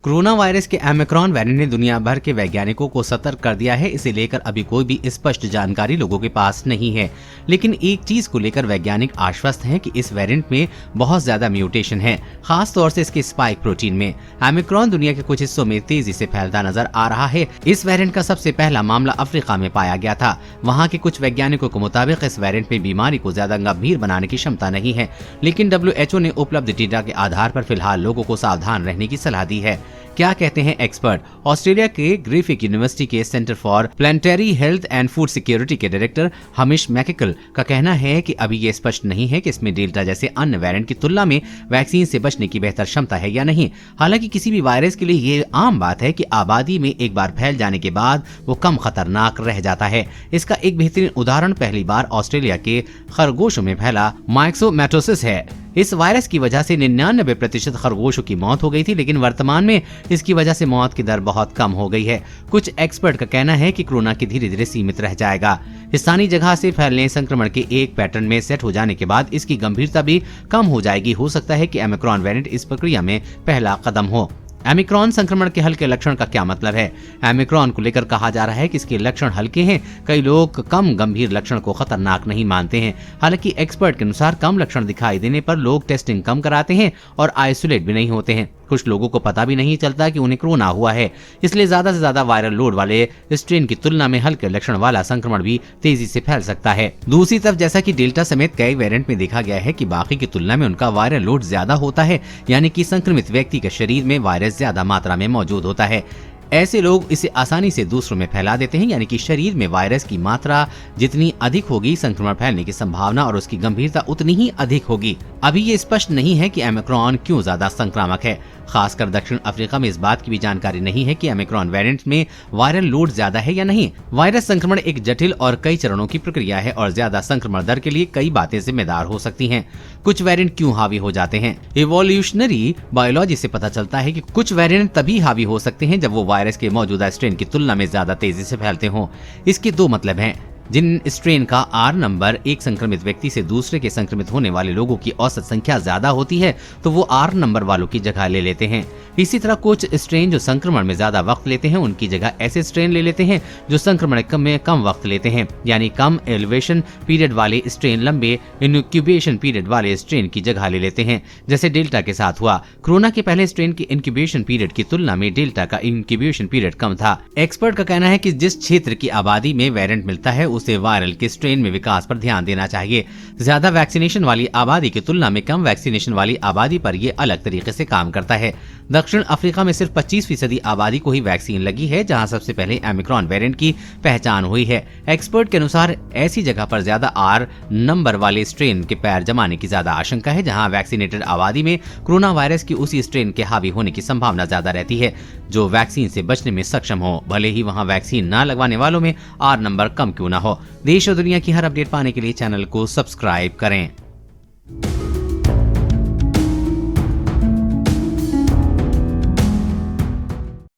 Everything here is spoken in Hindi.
कोरोना वायरस के ओमिक्रॉन वेरिएंट ने दुनिया भर के वैज्ञानिकों को सतर्क कर दिया है। इसे लेकर अभी कोई भी स्पष्ट जानकारी लोगों के पास नहीं है, लेकिन एक चीज को लेकर वैज्ञानिक आश्वस्त हैं कि इस वेरिएंट में बहुत ज्यादा म्यूटेशन है, खास तौर से इसके स्पाइक प्रोटीन में। ओमिक्रॉन दुनिया के कुछ हिस्सों में तेजी से फैलता नजर आ रहा है। इस वेरिएंट का सबसे पहला मामला अफ्रीका में पाया गया था। वहाँ के कुछ वैज्ञानिकों के मुताबिक इस वेरिएंट में बीमारी को ज्यादा गंभीर बनाने की क्षमता नहीं है, लेकिन WHO ने उपलब्ध डेटा के आधार पर फिलहाल लोगों को सावधान रहने की सलाह दी है। क्या कहते हैं एक्सपर्ट? ऑस्ट्रेलिया के ग्रिफिथ यूनिवर्सिटी के centre for planetary health and food security के डायरेक्टर हमिश मैकेकल का कहना है कि अभी ये स्पष्ट नहीं है कि इसमें डेल्टा जैसे अन्य वेरिएंट की तुलना में वैक्सीन से बचने की बेहतर क्षमता है या नहीं। हालांकि किसी भी वायरस के लिए ये आम बात है कि आबादी में एक बार फैल जाने के बाद वो कम खतरनाक रह जाता है। इसका एक बेहतरीन उदाहरण पहली बार ऑस्ट्रेलिया के खरगोशों में फैला माइक्सोमैटोसिस है। इस वायरस की वजह से 99% खरगोशों की मौत हो गई थी, लेकिन वर्तमान में इसकी वजह से मौत की दर बहुत कम हो गई है। कुछ एक्सपर्ट का कहना है कि कोरोना की धीरे धीरे सीमित रह जाएगा। स्थानीय जगह से फैलने संक्रमण के एक पैटर्न में सेट हो जाने के बाद इसकी गंभीरता भी कम हो जाएगी। हो सकता है कि ओमिक्रॉन वेरिएंट इस प्रक्रिया में पहला कदम हो। ओमिक्रॉन संक्रमण के हल्के लक्षण का क्या मतलब है? ओमिक्रॉन को लेकर कहा जा रहा है कि इसके लक्षण हल्के हैं। कई लोग कम गंभीर लक्षण को खतरनाक नहीं मानते हैं। हालांकि एक्सपर्ट के अनुसार कम लक्षण दिखाई देने पर लोग टेस्टिंग कम कराते हैं और आइसोलेट भी नहीं होते हैं। कुछ लोगों को पता भी नहीं चलता कि उन्हें कोरोना हुआ है, इसलिए ज्यादा से ज्यादा वायरल लोड वाले स्ट्रेन की तुलना में हल्के लक्षण वाला संक्रमण भी तेजी से फैल सकता है। दूसरी तरफ जैसा कि डेल्टा समेत कई वेरिएंट में देखा गया है कि बाकी की तुलना में उनका वायरल लोड ज्यादा होता है, यानी कि संक्रमित व्यक्ति के शरीर में वायरस ज्यादा मात्रा में मौजूद होता है। ऐसे लोग इसे आसानी से दूसरों में फैला देते हैं, यानी कि शरीर में वायरस की मात्रा जितनी अधिक होगी, संक्रमण फैलने की संभावना और उसकी गंभीरता उतनी ही अधिक होगी। अभी ये स्पष्ट नहीं है कि ओमिक्रॉन क्यों ज्यादा संक्रामक है। खासकर दक्षिण अफ्रीका में इस बात की भी जानकारी नहीं है कि ओमिक्रॉन वेरिएंट में वायरल लोड ज्यादा है या नहीं। वायरस संक्रमण एक जटिल और कई चरणों की प्रक्रिया है और ज्यादा संक्रमण दर के लिए कई बातें जिम्मेदार हो सकती हैं। कुछ वेरिएंट क्यों हावी हो जाते हैं? इवोल्यूशनरी बायोलॉजी से पता चलता है कि कुछ वेरिएंट तभी हावी हो सकते हैं जब वो वायरस के मौजूदा स्ट्रेन की तुलना में ज्यादा तेजी से फैलते हों। इसके दो मतलब हैं। जिन स्ट्रेन का R नंबर एक संक्रमित व्यक्ति से दूसरे के संक्रमित होने वाले लोगों की औसत संख्या ज्यादा होती है, तो वो R नंबर वालों की जगह ले लेते हैं। इसी तरह कुछ स्ट्रेन जो संक्रमण में ज्यादा वक्त लेते हैं, उनकी जगह ऐसे स्ट्रेन ले लेते हैं जो संक्रमण में कम वक्त लेते हैं, यानी कम एलिवेशन पीरियड वाले स्ट्रेन लंबे इनक्यूबेशन पीरियड वाले स्ट्रेन की जगह ले लेते हैं, जैसे डेल्टा के साथ हुआ। कोरोना के पहले स्ट्रेन के इंक्यूबेशन पीरियड की तुलना में डेल्टा का इंक्यूबेशन पीरियड कम था। एक्सपर्ट का कहना है कि जिस क्षेत्र की आबादी में वेरिएंट मिलता है, उसे वायरल के स्ट्रेन में विकास पर ध्यान देना चाहिए। ज्यादा वैक्सीनेशन वाली आबादी की तुलना में कम वैक्सीनेशन वाली आबादी पर यह अलग तरीके से काम करता है। दक्षिण अफ्रीका में सिर्फ 25% आबादी को ही वैक्सीन लगी है, जहां सबसे पहले ओमिक्रॉन वेरिएंट की पहचान हुई है। एक्सपर्ट के अनुसार ऐसी जगह पर ज्यादा R नंबर वाले स्ट्रेन के पैर जमाने की ज्यादा आशंका है, जहां वैक्सीनेटेड आबादी में कोरोना वायरस की उसी स्ट्रेन के हावी होने की संभावना ज्यादा रहती है, जो वैक्सीन से बचने में सक्षम हो, भले ही वहां वैक्सीन न लगवाने वालों में R नंबर कम क्यों न हो। देश और दुनिया की हर अपडेट पाने के लिए चैनल को सब्सक्राइब करें।